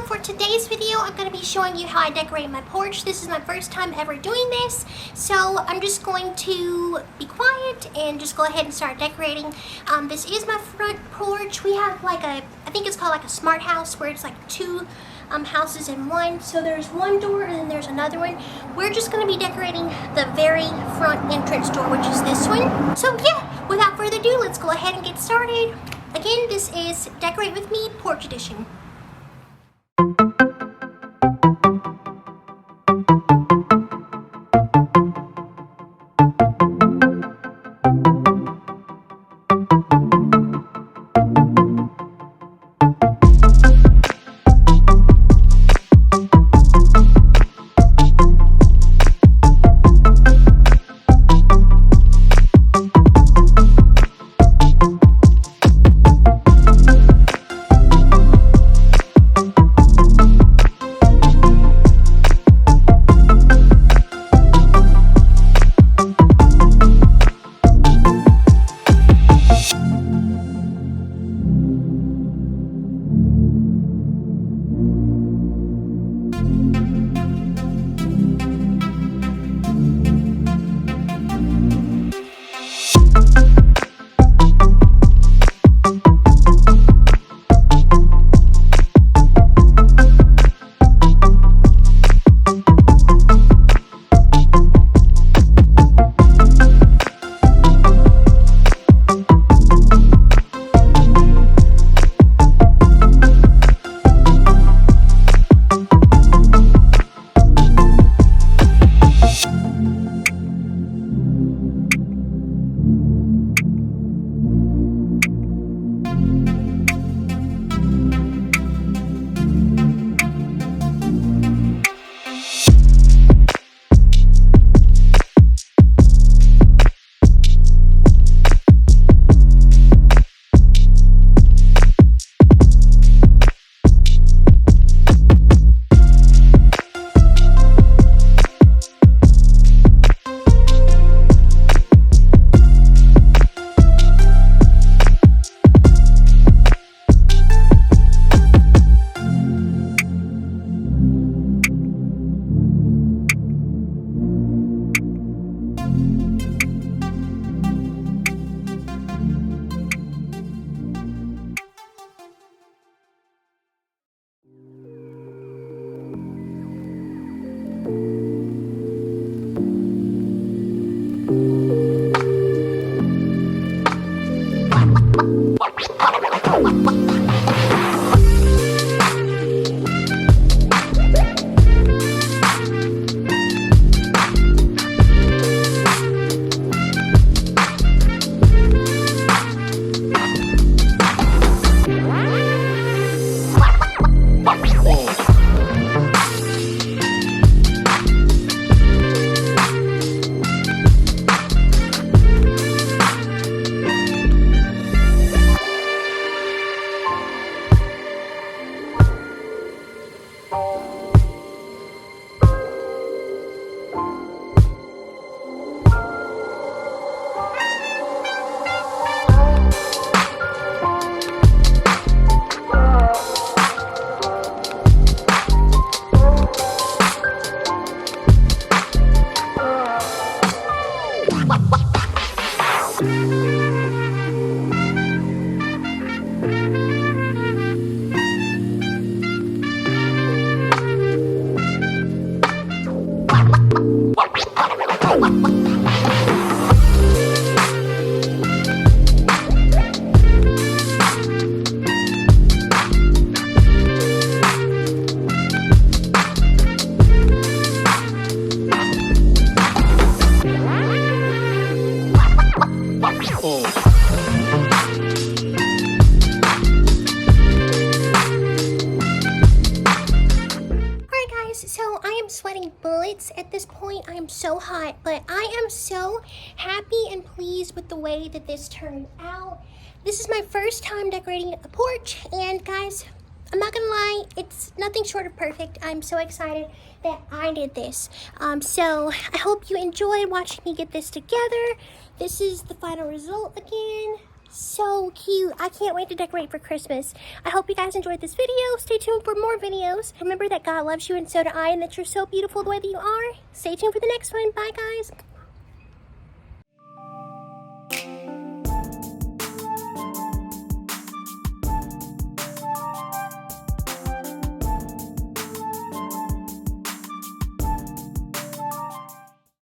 for today's video, I'm going to be showing you how I decorate my porch. This is my first time ever doing this, so I'm just going to be quiet and just go ahead and start decorating. This is my front porch. We have like I think it's called like a smart house, where it's like two houses in one. So there's one door and then there's another one. We're just going to be decorating the very front entrance door, which is this one. So yeah, without further ado, let's go ahead and get started. Again, this is Decorate With Me Porch Edition. So I am sweating bullets at this point. I am so hot, but I am so happy and pleased with the way that this turned out. This is my first time decorating a porch, and guys, I'm not gonna lie, it's nothing short of perfect. I'm so excited that I did this. So I hope you enjoyed watching me get this together. This is the final result again. So cute. I can't wait to decorate for Christmas. I hope you guys enjoyed this video. Stay tuned for more videos. Remember that God loves you and so do I, and that you're so beautiful the way that you are. Stay tuned for the next one. Bye, guys.